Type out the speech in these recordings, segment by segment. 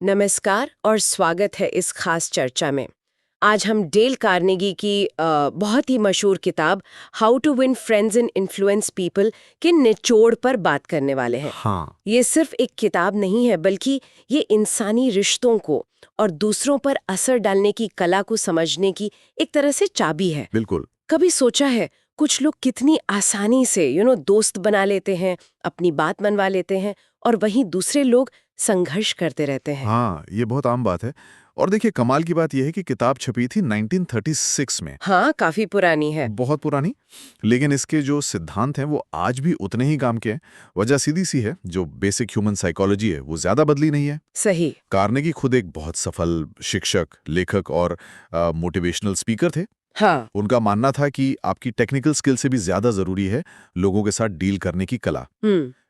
नमस्कार और स्वागत है इस खास चर्चा में। आज हम डेल कार्नेगी की बहुत ही मशहूर किताब how to win friends and influence people के निचोड़ पर बात करने वाले हैं। हाँ, ये सिर्फ एक किताब नहीं है, बल्कि ये इंसानी रिश्तों को और दूसरों पर असर डालने की कला को समझने की एक तरह से चाबी है। बिल्कुल। कभी सोचा है कुछ लोग कितनी आसानी से दोस्त बना लेते हैं, अपनी बात मनवा लेते हैं, और वहीं दूसरे लोग संघर्ष करते रहते हैं। हाँ, ये बहुत आम बात है। और देखिए, कमाल की बात यह है कि किताब छपी थी 1936 में। हाँ, काफी पुरानी है। बहुत पुरानी, लेकिन इसके जो सिद्धांत हैं वो आज भी उतने ही काम के हैं। वजह सीधी सी है, जो बेसिक ह्यूमन साइकोलॉजी है वो ज्यादा बदली नहीं है। सही। कार्नेगी खुद एक बहुत सफल शिक्षक, लेखक और मोटिवेशनल स्पीकर थे। हाँ। उनका मानना था कि आपकी टेक्निकल स्किल से भी ज्यादा जरूरी है लोगों के साथ डील करने की कला।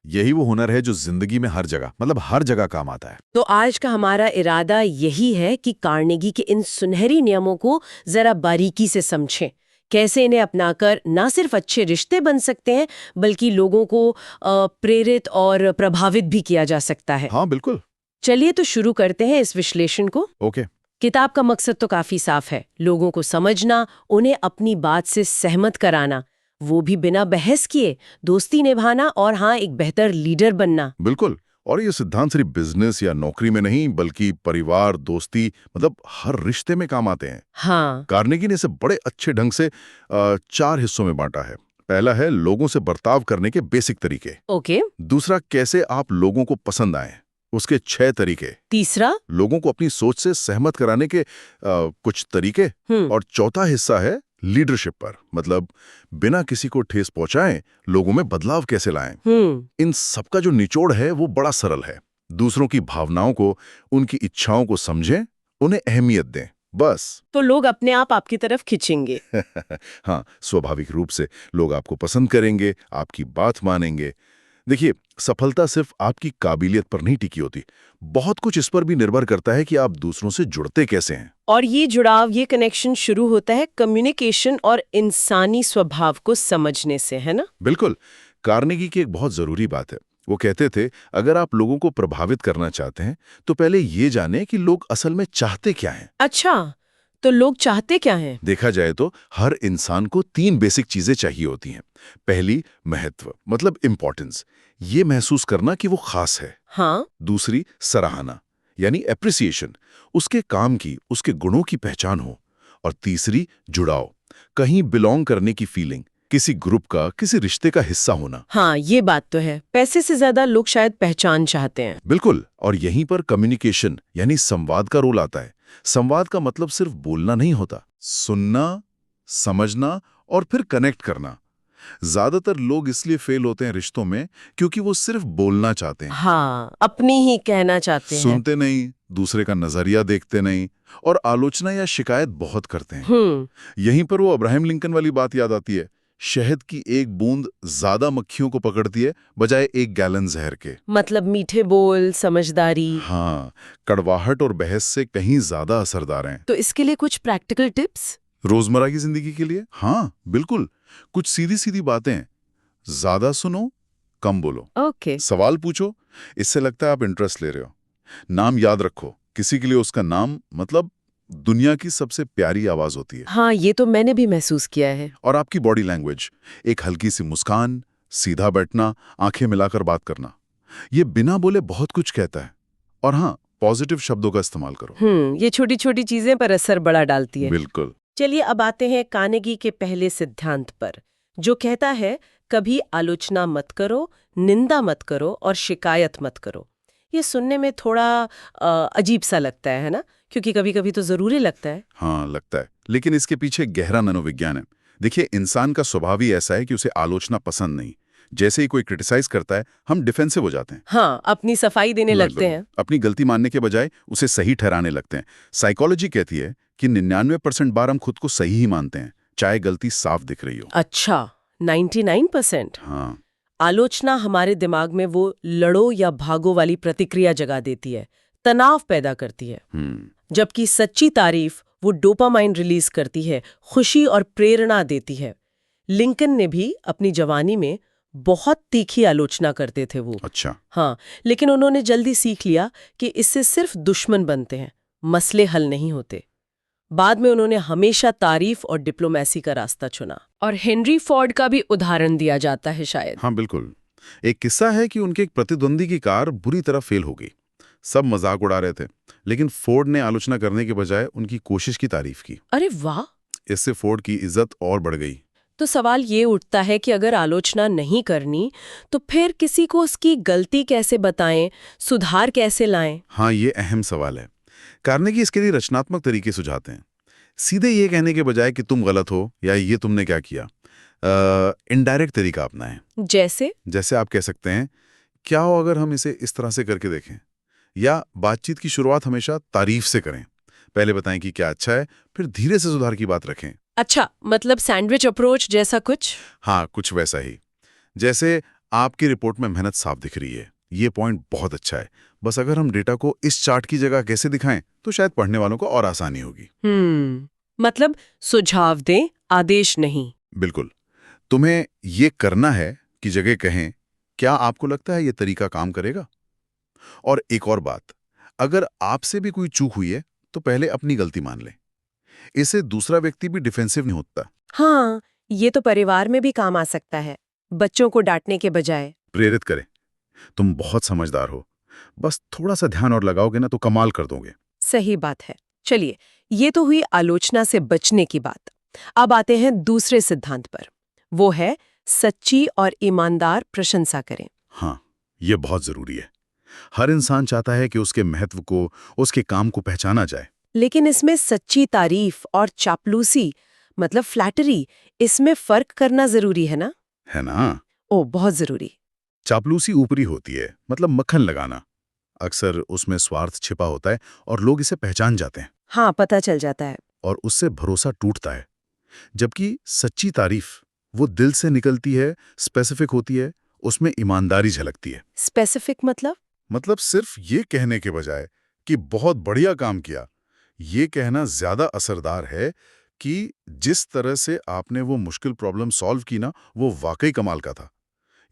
यही वो हुनर है जो जिंदगी में हर जगह, मतलब हर जगह काम आता है। तो आज का हमारा इरादा यही है कि कार्नेगी के इन सुनहरी नियमों को जरा बारीकी से समझें। कैसे इन्हें अपनाकर ना सिर्फ अच्छे रिश्ते बन सकते हैं, बल्कि लोगों को प्रेरित और प्रभावित भी किया जा सकता है। हाँ, बिल्कुल। चलिए तो शुरू करते हैं इस विश्लेषण को। ओके। किताब का मकसद तो काफी साफ है, लोगों को समझना, उन्हें अपनी बात से सहमत कराना, वो भी बिना बहस किए, दोस्ती निभाना और हाँ, एक बेहतर लीडर बनना। बिल्कुल। और ये सिद्धांत सिर्फ बिजनेस या नौकरी में नहीं, बल्कि परिवार, दोस्ती, मतलब हर रिश्ते में काम आते हैं। हाँ। कार्नेगी ने इसे बड़े अच्छे ढंग से 4 हिस्सों में बांटा है। पहला है लोगों से बर्ताव करने के बेसिक तरीके। ओके। दूसरा, कैसे आप लोगों को पसंद आए, उसके 6 तरीके। तीसरा, लोगों को अपनी सोच से सहमत कराने के कुछ तरीके। और चौथा हिस्सा है लीडरशिप पर, मतलब बिना किसी को ठेस पहुंचाएं लोगों में बदलाव कैसे लाएं। इन सबका जो निचोड़ है वो बड़ा सरल है। दूसरों की भावनाओं को, उनकी इच्छाओं को समझें, उन्हें अहमियत दें, बस। तो लोग अपने आप आपकी तरफ खिंचेंगे। हाँ, स्वाभाविक रूप से लोग आपको पसंद करेंगे, आपकी बात मानेंगे। देखिए, सफलता सिर्फ आपकी काबिलियत पर नहीं टिकी होती, बहुत कुछ इस पर भी निर्भर करता है कि आप दूसरों से जुड़ते कैसे हैं। और ये जुड़ाव, ये कनेक्शन शुरू होता है कम्युनिकेशन और इंसानी स्वभाव को समझने से, है ना? बिल्कुल। कार्नेगी की एक बहुत जरूरी बात है। वो कहते थे, अगर आप लोगों को प्रभावित करना चाहते हैं तो पहले ये जानें कि लोग असल में चाहते क्या हैं। अच्छा, तो लोग चाहते क्या हैं? देखा जाए तो हर इंसान को 3 बेसिक चीजें चाहिए होती हैं। पहली, महत्व, मतलब इंपॉर्टेंस, ये महसूस करना कि वो खास है। हाँ। दूसरी, सराहना, यानी एप्रिसिएशन, उसके काम की, उसके गुणों की पहचान हो। और तीसरी, जुड़ाव, कहीं बिलोंग करने की फीलिंग, किसी ग्रुप का, किसी रिश्ते का हिस्सा होना। हाँ, ये बात तो है। पैसे से ज्यादा लोग शायद पहचान चाहते हैं। बिल्कुल। और यहीं पर कम्युनिकेशन यानी संवाद का रोल आता है। संवाद का मतलब सिर्फ बोलना नहीं होता, सुनना, समझना और फिर कनेक्ट करना। ज्यादातर लोग इसलिए फेल होते हैं रिश्तों में क्योंकि वो सिर्फ बोलना चाहते हैं। हाँ, अपनी ही कहना चाहते हैं। सुनते नहीं, दूसरे का नजरिया देखते नहीं, और आलोचना या शिकायत बहुत करते हैं। यहीं पर वो अब्राहम लिंकन वाली बात याद आती है, शहद की एक बूंद ज्यादा मक्खियों को पकड़ती है बजाय 1 गैलन जहर के। मतलब मीठे बोल, समझदारी। हाँ, कड़वाहट और बहस से कहीं ज्यादा असरदार हैं। तो इसके लिए कुछ प्रैक्टिकल टिप्स? रोजमर्रा की जिंदगी के लिए, हाँ बिल्कुल, कुछ सीधी सीधी बातें। ज्यादा सुनो, कम बोलो। ओके। सवाल पूछो, इससे लगता है आप इंटरेस्ट ले रहे हो। नाम याद रखो, किसी के लिए उसका नाम मतलब दुनिया की सबसे प्यारी आवाज होती है। हाँ, ये तो मैंने भी महसूस किया है। और आपकी बॉडी लैंग्वेज, एक हल्की सी मुस्कान, सीधा बैठना, आंखें मिलाकर बात करना, ये बिना बोले बहुत कुछ कहता है। और हाँ, पॉजिटिव शब्दों का इस्तेमाल करो। ये छोटी छोटी चीजें पर असर बड़ा डालती है। बिल्कुल। चलिए अब आते हैं कार्नेगी के पहले सिद्धांत पर, जो कहता है कभी आलोचना मत करो, निंदा मत करो और शिकायत मत करो। ये सुनने में थोड़ा अजीब सा लगता है ना? क्योंकि कभी कभी तो जरूरी लगता है। हाँ, लगता है, लेकिन इसके पीछे गहरा मनोविज्ञान है। देखिए, इंसान का स्वभाव ही ऐसा है कि उसे आलोचना पसंद नहीं। जैसे ही कोई क्रिटिसाइज करता है, हम डिफेंसिव हो जाते हैं। हाँ, अपनी सफाई देने लगते हैं। अपनी गलती मानने के बजाय उसे सही ठहराने लगते हैं। साइकोलॉजी कहती है कि 99% बार हम खुद को सही ही मानते हैं, चाहे गलती साफ दिख रही हो। अच्छा, 99%? हाँ। आलोचना हमारे दिमाग में वो लड़ो या भागो वाली प्रतिक्रिया जगा देती है, तनाव पैदा करती है। जबकि सच्ची तारीफ वो डोपामाइन रिलीज करती है, खुशी और प्रेरणा देती है। लिंकन ने भी अपनी जवानी में बहुत तीखी आलोचना करते थे वो। अच्छा। हाँ, लेकिन उन्होंने जल्दी सीख लिया कि इससे सिर्फ दुश्मन बनते हैं, मसले हल नहीं होते। बाद में उन्होंने हमेशा तारीफ और डिप्लोमेसी का रास्ता चुना। और हेनरी फोर्ड का भी उदाहरण दिया जाता है शायद। हाँ बिल्कुल। एक किस्सा है कि उनके एक प्रतिद्वंदी की कार बुरी तरह फेल हो गई। सब मजाक उड़ा रहे थे, लेकिन फोर्ड ने आलोचना करने के बजाय उनकी कोशिश की तारीफ की। अरे वाह! इससे फोर्ड की इज्जत और बढ़ गई। तो सवाल ये उठता है कि अगर आलोचना नहीं करनी तो फिर किसी को उसकी गलती कैसे बताएं, सुधार कैसे लाएं? हाँ, ये अहम सवाल है। कार्नेगी इसके लिए रचनात्मक तरीके सुझाते हैं। सीधे ये कहने के बजाय कि तुम गलत हो या ये तुमने क्या किया, इनडायरेक्ट तरीका अपनाएं। जैसे आप कह सकते हैं, क्या हो अगर हम इसे इस तरह से करके देखें, या बातचीत की शुरुआत हमेशा तारीफ से करें। पहले बताएं कि क्या अच्छा है, फिर धीरे से सुधार की बात रखें। अच्छा, मतलब सैंडविच अप्रोच जैसा कुछ? हाँ, कुछ वैसा ही। जैसे आपकी रिपोर्ट में मेहनत साफ दिख रही है, ये पॉइंट बहुत अच्छा है, बस अगर हम डेटा को इस चार्ट की जगह कैसे दिखाएं तो शायद पढ़ने वालों को और आसानी होगी। मतलब सुझाव दें, आदेश नहीं। बिल्कुल। तुम्हें ये करना है कि जगह कहें, क्या आपको लगता है ये तरीका काम करेगा? और एक और बात, अगर आपसे भी कोई चूक हुई है तो पहले अपनी गलती मान लें। इससे दूसरा व्यक्ति भी डिफेंसिव नहीं होता। हाँ, ये तो परिवार में भी काम आ सकता है, बच्चों को डांटने के बजाय। प्रेरित करें, तुम बहुत समझदार हो, बस थोड़ा सा ध्यान और लगाओगे ना तो कमाल कर दोगे। सही बात है। चलिए, ये तो हुई आलोचना से बचने की बात। अब आते हैं दूसरे सिद्धांत पर। वो है सच्ची और ईमानदार प्रशंसा करें। हाँ, ये बहुत जरूरी है। हर इंसान चाहता है कि उसके महत्व को, उसके काम को पहचाना जाए। लेकिन इसमें सच्ची तारीफ और चापलूसी, मतलब फ्लैटरी, इसमें फर्क करना जरूरी है ना? है ना? ओ, बहुत जरूरी। चापलूसी ऊपरी होती है, मतलब मक्खन लगाना। अक्सर उसमें स्वार्थ छिपा होता है और लोग इसे पहचान जाते हैं। हाँ, पता चल जाता है। और उससे भरोसा टूटता है। जबकि सच्ची तारीफ वो दिल से निकलती है, स्पेसिफिक होती है, उसमें ईमानदारी झलकती है। स्पेसिफिक मतलब सिर्फ ये कहने के बजाय कि बहुत बढ़िया काम किया, ये कहना ज्यादा असरदार है कि जिस तरह से आपने वो मुश्किल प्रॉब्लम सॉल्व की ना, वो वाकई कमाल का था।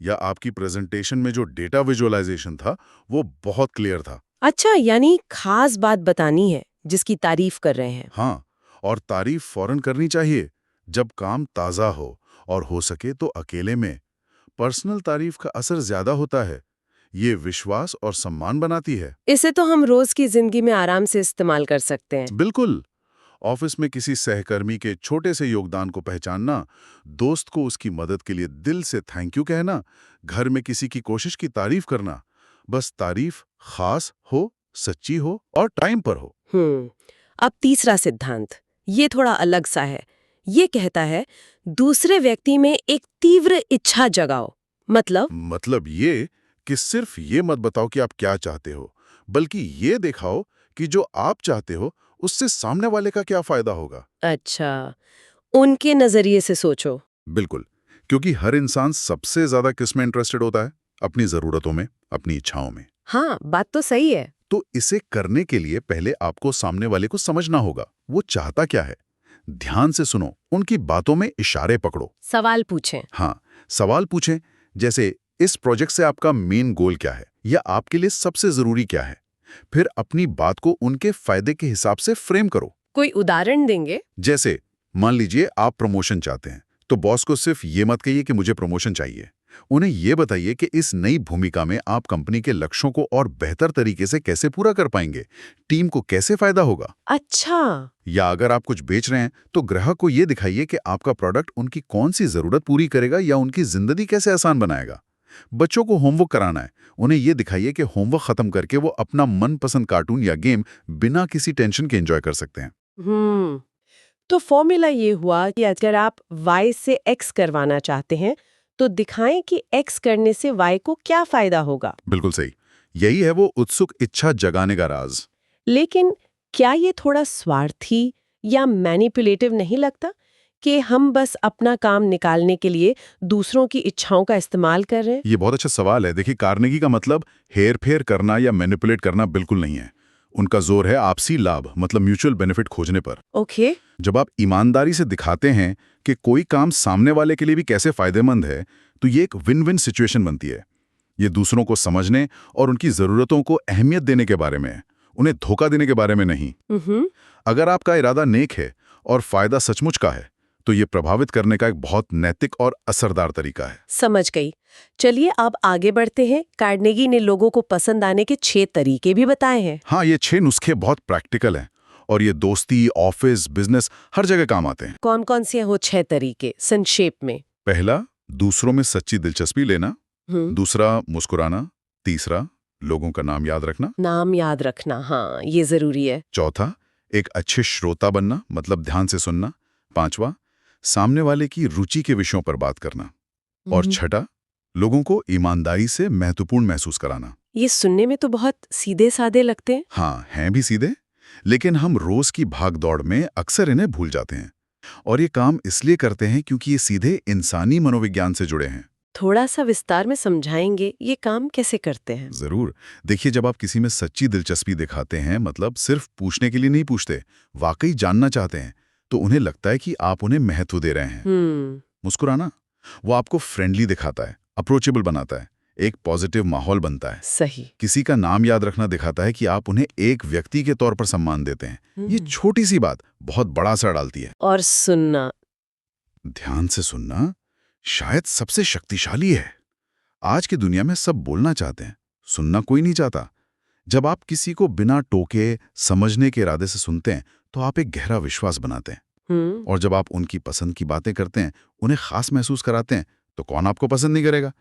या आपकी प्रेजेंटेशन में जो डेटा विजुअलाइजेशन था वो बहुत क्लियर था। अच्छा, यानी खास बात बतानी है जिसकी तारीफ कर रहे हैं। हाँ, और तारीफ फौरन करनी चाहिए जब काम ताज़ा हो, और हो सके तो अकेले में। पर्सनल तारीफ का असर ज्यादा होता है, ये विश्वास और सम्मान बनाती है। इसे तो हम रोज की जिंदगी में आराम से इस्तेमाल कर सकते हैं। बिल्कुल। ऑफिस में किसी सहकर्मी के छोटे से योगदान को पहचानना, दोस्त को उसकी मदद के लिए दिल से थैंक यू कहना, घर में किसी की कोशिश की तारीफ करना। बस तारीफ खास हो, सच्ची हो और टाइम पर हो। अब तीसरा सिद्धांत, ये थोड़ा अलग सा है। ये कहता है दूसरे व्यक्ति में एक तीव्र इच्छा जगाओ। मतलब ये कि सिर्फ ये मत बताओ कि आप क्या चाहते हो, बल्कि ये दिखाओ कि जो आप चाहते हो उससे सामने वाले का क्या फायदा होगा। अच्छा, उनके नजरिए से सोचो। बिल्कुल, क्योंकि हर इंसान सबसे ज्यादा किस में इंटरेस्टेड होता है? अपनी जरूरतों में, अपनी इच्छाओं में। हाँ, बात तो सही है। तो इसे करने के लिए पहले आपको सामने वाले को समझना होगा, वो चाहता क्या है। ध्यान से सुनो, उनकी बातों में इशारे पकड़ो। सवाल पूछें। हाँ, सवाल पूछें, जैसे इस प्रोजेक्ट से आपका मेन गोल क्या है, या आपके लिए सबसे जरूरी क्या है। फिर अपनी बात को उनके फायदे के हिसाब से फ्रेम करो। कोई उदाहरण देंगे? जैसे मान लीजिए आप प्रमोशन चाहते हैं, तो बॉस को सिर्फ ये मत कहिए कि मुझे प्रमोशन चाहिए। उन्हें ये बताइए कि इस नई भूमिका में आप कंपनी के लक्ष्यों को और बेहतर तरीके से कैसे पूरा कर पाएंगे, टीम को कैसे फायदा होगा। अच्छा। या अगर आप कुछ बेच रहे हैं तो ग्राहक को ये दिखाइए कि आपका प्रोडक्ट उनकी कौन सी जरूरत पूरी करेगा या उनकी जिंदगी कैसे आसान बनाएगा। बच्चों को होमवर्क कराना है, उन्हें ये दिखाइए कि होमवर्क खत्म करके वो अपना मनपसंद कार्टून या गेम बिना किसी टेंशन के एंजॉय कर सकते हैं। तो फॉर्मूला ये हुआ कि अगर आप Y से X करवाना चाहते हैं तो दिखाएं कि X करने से Y को क्या फायदा होगा। बिल्कुल सही, यही है वो उत्सुक इच्छा जगाने का राज। लेकिन क्या ये थोड़ा स्वार्थी या मैनिपुलेटिव नहीं लगता कि हम बस अपना काम निकालने के लिए दूसरों की इच्छाओं का इस्तेमाल कर रहे हैं? ये बहुत अच्छा सवाल है। देखिए, कार्नेगी का मतलब हेर-फेर करना या मैनिपुलेट करना बिल्कुल नहीं है। उनका जोर है आपसी लाभ, मतलब म्यूचुअल बेनिफिट खोजने पर। ओके। जब आप ईमानदारी से दिखाते हैं कि कोई काम सामने वाले के लिए भी कैसे फायदेमंद है, तो ये एक विन विन सिचुएशन बनती है। ये दूसरों को समझने और उनकी ज़रूरतों को अहमियत देने के बारे में है, उन्हें धोखा देने के बारे में नहीं। अगर आपका इरादा नेक है और फायदा सचमुच का है तो ये प्रभावित करने का एक बहुत नैतिक और असरदार तरीका है। समझ गई। चलिए अब आगे बढ़ते हैं। कार्नेगी ने लोगों को पसंद आने के 6 तरीके भी बताए हैं। हाँ, ये 6 नुस्खे बहुत प्रैक्टिकल हैं और ये दोस्ती, ऑफिस, बिजनेस हर जगह काम आते हैं। कौन कौन से हैं वो 6 तरीके संक्षेप में? पहला, दूसरों में सच्ची दिलचस्पी लेना। दूसरा, मुस्कुराना। तीसरा, लोगों का नाम याद रखना। नाम याद रखना, हाँ ये जरूरी है। चौथा, एक अच्छे श्रोता बनना, मतलब ध्यान से सुनना। पांचवा, सामने वाले की रुचि के विषयों पर बात करना। और छठा, लोगों को ईमानदारी से महत्वपूर्ण महसूस कराना। ये सुनने में तो बहुत सीधे साधे लगते हैं। हाँ, हैं भी सीधे, लेकिन हम रोज की भागदौड़ में अक्सर इन्हें भूल जाते हैं। और ये काम इसलिए करते हैं क्योंकि ये सीधे इंसानी मनोविज्ञान से जुड़े हैं। थोड़ा सा विस्तार में समझाएंगे ये काम कैसे करते हैं? जरूर। देखिए, जब आप किसी में सच्ची दिलचस्पी दिखाते हैं, मतलब सिर्फ पूछने के लिए नहीं पूछते, वाकई जानना चाहते हैं, तो उन्हें लगता है कि आप उन्हें महत्व दे रहे हैं। मुस्कुराना, वो आपको फ्रेंडली दिखाता है, अप्रोचेबल बनाता है, एक पॉजिटिव माहौल बनता है। सही। किसी का नाम याद रखना दिखाता है कि आप उन्हें एक व्यक्ति के तौर पर सम्मान देते हैं। ये छोटी सी बात बहुत बड़ा असर डालती है। और सुनना, ध्यान से सुनना शायद सबसे शक्तिशाली है। आज की दुनिया में सब बोलना चाहते हैं, सुनना कोई नहीं चाहता। जब आप किसी को बिना टोके समझने के इरादे से सुनते हैं तो आप एक गहरा विश्वास बनाते हैं। और जब आप उनकी पसंद की बातें करते हैं, उन्हें खास महसूस कराते हैं, तो कौन आपको पसंद नहीं करेगा?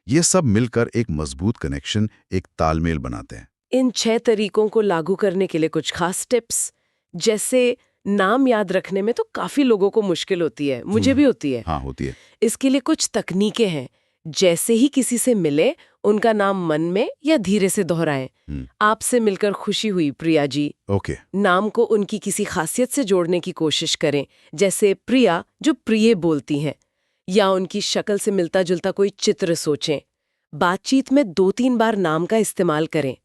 ये सब मिलकर एक मजबूत कनेक्शन, एक तालमेल बनाते हैं। इन 6 तरीकों को लागू करने के लिए कुछ खास टिप्स, जैसे नाम याद रखने में तो काफी लोगों को मुश्किल होती है, मुझे भी होती है। हाँ, होती है। इसके लिए कुछ तकनीकें हैं। जैसे ही किसी से मिले उनका नाम मन में या धीरे से दोहराएं। आपसे मिलकर खुशी हुई प्रिया जी। ओके। नाम को उनकी किसी खासियत से जोड़ने की कोशिश करें, जैसे प्रिया जो प्रिय बोलती हैं, या उनकी शक्ल से मिलता जुलता कोई चित्र सोचें। बातचीत में 2-3 बार नाम का इस्तेमाल करें।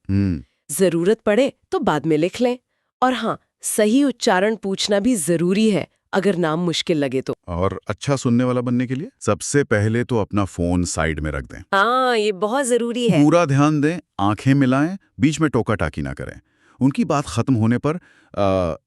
जरूरत पड़े तो बाद में लिख लें। और हाँ, सही उच्चारण पूछना भी जरूरी है अगर नाम मुश्किल लगे तो। और अच्छा सुनने वाला बनने के लिए सबसे पहले तो अपना फोन साइड में रख दें। हाँ, ये बहुत जरूरी है। पूरा ध्यान दें, आंखें मिलाएं, बीच में टोका टाकी ना करें। उनकी बात खत्म होने पर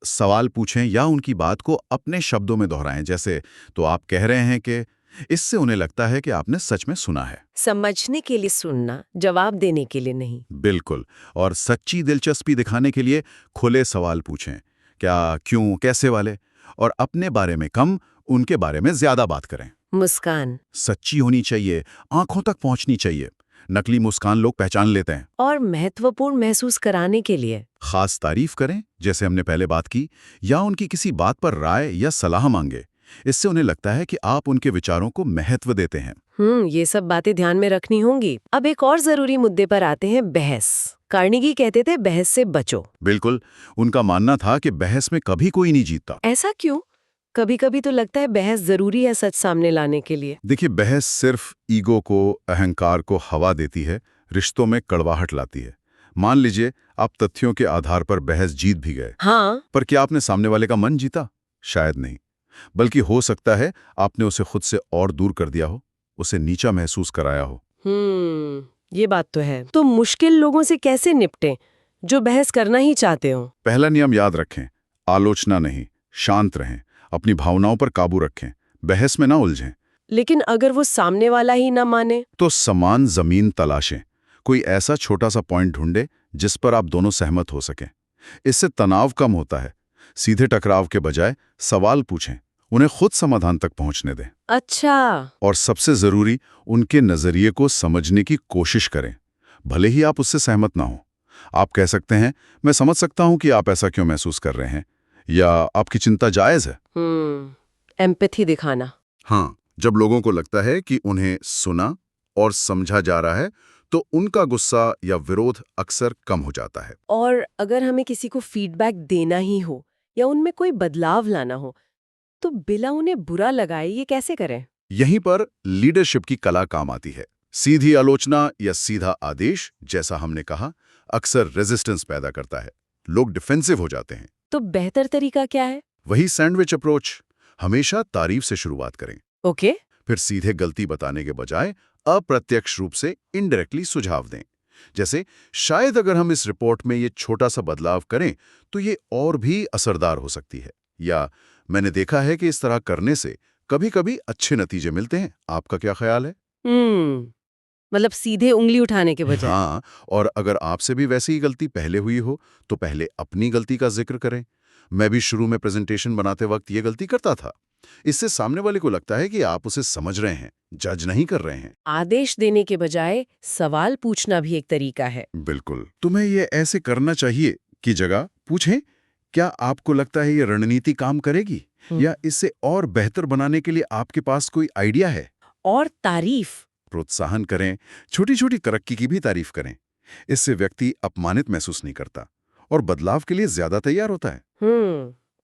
सवाल पूछें या उनकी बात को अपने शब्दों में दोहराएं, जैसे तो आप कह रहे हैं कि। इससे उन्हें लगता है कि आपने सच में सुना है। समझने के लिए सुनना, जवाब देने के लिए नहीं। बिल्कुल। और सच्ची दिलचस्पी दिखाने के लिए खुले सवाल पूछें, क्या, क्यों, कैसे वाले, और अपने बारे में कम, उनके बारे में ज्यादा बात करें। मुस्कान सच्ची होनी चाहिए, आंखों तक पहुंचनी चाहिए। नकली मुस्कान लोग पहचान लेते हैं। और महत्वपूर्ण महसूस कराने के लिए खास तारीफ करें, जैसे हमने पहले बात की, या उनकी किसी बात पर राय या सलाह मांगे। इससे उन्हें लगता है कि आप उनके विचारों को महत्व देते हैं। ये सब बातें ध्यान में रखनी होंगी। अब एक और जरूरी मुद्दे पर आते हैं, बहस। कार्नेगी कहते थे बहस से बचो। बिल्कुल। उनका मानना था कि बहस में कभी कोई नहीं जीतता। ऐसा क्यों? कभी कभी तो लगता है बहस जरूरी है सच सामने लाने के लिए। देखिए, बहस सिर्फ ईगो को, अहंकार को हवा देती है, रिश्तों में कड़वाहट लाती है। मान लीजिए आप तथ्यों के आधार पर बहस जीत भी गए। हाँ, पर क्या आपने सामने वाले का मन जीता? शायद नहीं। बल्कि हो सकता है आपने उसे खुद से और दूर कर दिया हो, उसे नीचा महसूस कराया हो। ये बात तो है। तो मुश्किल लोगों से कैसे निपटें जो बहस करना ही चाहते हो? पहला नियम याद रखें, आलोचना नहीं, शांत रहें, अपनी भावनाओं पर काबू रखें, बहस में ना उलझें। लेकिन अगर वो सामने वाला ही ना माने? तो समान जमीन तलाशें। कोई ऐसा छोटा सा पॉइंट ढूंढे जिस पर आप दोनों सहमत हो सकें। इससे तनाव कम होता है। सीधे टकराव के बजाय सवाल पूछें, उन्हें खुद समाधान तक पहुंचने दें। अच्छा। और सबसे जरूरी, उनके नजरिए को समझने की कोशिश करें, भले ही आप उससे सहमत ना हो। आप कह सकते हैं, मैं समझ सकता हूं कि आप ऐसा क्यों महसूस कर रहे हैं, या आपकी चिंता जायज है। एम्पैथी दिखाना। हाँ, जब लोगों को लगता है कि उन्हें सुना और समझा जा रहा है, तो उनका गुस्सा या विरोध अक्सर कम हो जाता है। और अगर हमें किसी को फीडबैक देना ही हो या उनमें कोई बदलाव लाना हो, तो बिना उन्हें बुरा लगाए ये कैसे करें? यहीं पर लीडरशिप की कला काम आती है। सीधी आलोचना या सीधा आदेश, जैसा हमने कहा, अक्सर रेजिस्टेंस पैदा करता है। लोग डिफेंसिव हो जाते हैं। तो बेहतर तरीका क्या है? वही सैंडविच अप्रोच। हमेशा तारीफ से शुरुआत करें। ओके। फिर सीधे गलती बताने के बजाय अप्रत्यक्ष रूप से इनडायरेक्टली सुझाव दें। जैसे शायद अगर हम इस रिपोर्ट में ये छोटा सा बदलाव करें तो ये और भी असरदार हो सकती है, या मैंने देखा है कि इस तरह करने से कभी-कभी अच्छे नतीजे मिलते हैं, आपका क्या ख्याल है? मतलब सीधे उंगली उठाने के बजाय। हाँ, और अगर आपसे भी वैसी ही गलती पहले हुई हो तो पहले अपनी गलती का जिक्र करें। मैं भी शुरू में प्रेजेंटेशन बनाते वक्त ये गलती करता था। इससे सामने वाले को लगता है कि आप उसे समझ रहे हैं, जज नहीं कर रहे हैं। आदेश देने के बजाय सवाल पूछना भी एक तरीका है। बिल्कुल। तुम्हें ये ऐसे करना चाहिए की जगह पूछें, क्या आपको लगता है ये रणनीति काम करेगी, या इससे और बेहतर बनाने के लिए आपके पास कोई आइडिया है? और तारीफ प्रोत्साहन करें, छोटी छोटी तरक्की की भी तारीफ करें। इससे व्यक्ति अपमानित महसूस नहीं करता और बदलाव के लिए ज्यादा तैयार होता है।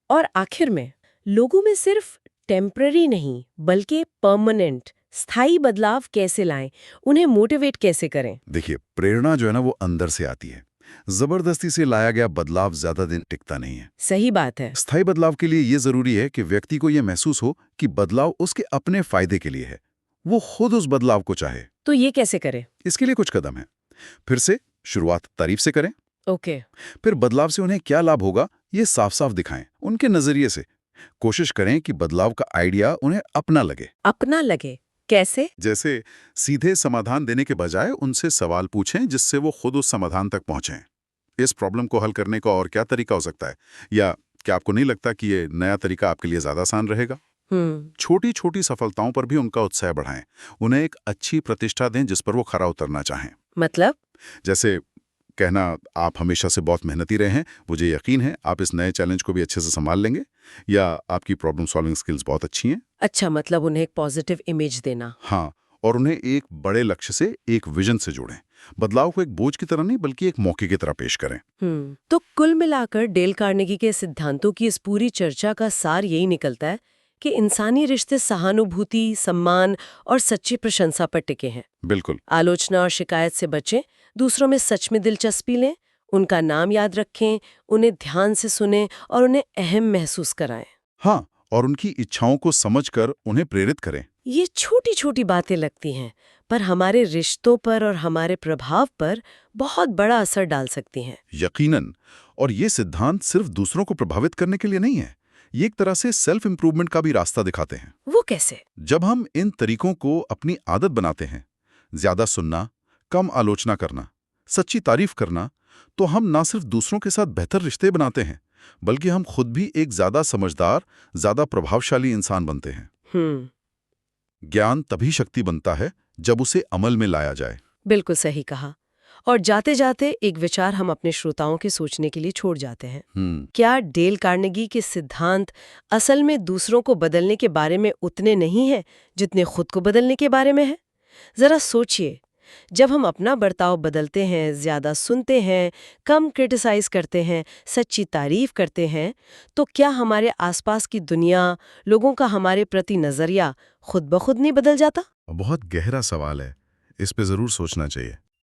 और आखिर में लोगों में सिर्फ टेम्पररी नहीं बल्कि परमानेंट स्थायी बदलाव कैसे लाएं, उन्हें मोटिवेट कैसे करें? देखिए, प्रेरणा जो है ना वो अंदर से आती है। जबरदस्ती से लाया गया बदलाव ज्यादा दिन टिकता नहीं है। सही बात है। स्थायी बदलाव के लिए ये जरूरी है कि व्यक्ति को यह महसूस हो कि बदलाव उसके अपने फायदे के लिए है, वो खुद उस बदलाव को चाहे। तो ये कैसे करें? इसके लिए कुछ कदम है। फिर से शुरुआत तारीफ से करें। ओके। फिर बदलाव से उन्हें क्या लाभ होगा ये साफ साफ दिखाएं, उनके नजरिए से। कोशिश करें कि बदलाव का आइडिया उन्हें अपना लगे। अपना लगे कैसे? जैसे सीधे समाधान देने के बजाय उनसे सवाल पूछें जिससे वो खुद उस समाधान तक पहुंचें। इस प्रॉब्लम को हल करने का और क्या तरीका हो सकता है, या क्या आपको नहीं लगता कि ये नया तरीका आपके लिए ज्यादा आसान रहेगा? छोटी छोटी सफलताओं पर भी उनका उत्साह बढ़ाएं। उन्हें एक अच्छी प्रतिष्ठा दें जिस पर वो खरा उतरना चाहें। मतलब? जैसे कहना, आप हमेशा से बहुत मेहनती रहे हैं, मुझे यकीन है आप इस नए चैलेंज को भी अच्छे से संभाल लेंगे, या आपकी प्रॉब्लम सॉल्विंग स्किल्स बहुत अच्छी हैं। अच्छा, मतलब उन्हें एक पॉजिटिव इमेज देना। हाँ, और उन्हें एक बड़े लक्ष्य से, एक विजन से जोड़ें। बदलाव को एक बोझ की तरह नहीं बल्कि एक मौके की तरह पेश करें। तो कुल मिलाकर डेल कार्नेगी के सिद्धांतों की इस पूरी चर्चा का सार यही निकलता है कि इंसानी रिश्ते सहानुभूति, सम्मान और सच्ची प्रशंसा पर टिके हैं। बिल्कुल। आलोचना और शिकायत से बचें, दूसरों में सच में दिलचस्पी लें, उनका नाम याद रखें, उन्हें ध्यान से सुनें और उन्हें अहम महसूस कराएं। हाँ, और उनकी इच्छाओं को समझकर उन्हें प्रेरित करें। ये छोटी छोटी बातें लगती हैं, पर हमारे रिश्तों पर और हमारे प्रभाव पर बहुत बड़ा असर डाल सकती हैं। यकीनन। और ये सिद्धांत सिर्फ दूसरों को प्रभावित करने के लिए नहीं है, ये एक तरह से सेल्फ इंप्रूवमेंट का भी रास्ता दिखाते हैं। वो कैसे? जब हम इन तरीकों को अपनी आदत बनाते हैं, ज्यादा सुनना, कम आलोचना करना, सच्ची तारीफ करना, तो हम ना सिर्फ दूसरों के साथ बेहतर रिश्ते बनाते हैं, बल्कि हम खुद भी एक ज्यादा समझदार, ज्यादा प्रभावशाली इंसान बनते हैं। ज्ञान तभी शक्ति बनता है जब उसे अमल में लाया जाए। बिल्कुल सही कहा। और जाते जाते एक विचार हम अपने श्रोताओं के सोचने के लिए छोड़ जाते हैं। क्या डेल कार्नेगी के सिद्धांत असल में दूसरों को बदलने के बारे में उतने नहीं हैं जितने खुद को बदलने के बारे में है? जरा सोचिए, जब हम अपना बर्ताव बदलते हैं, ज्यादा सुनते हैं, कम क्रिटिसाइज करते हैं, सच्ची तारीफ करते हैं, तो क्या हमारे आसपास की दुनिया, लोगों का हमारे प्रति नजरिया खुद ब खुद नहीं बदल जाता? बहुत गहरा सवाल है, इस पे जरूर सोचना चाहिए।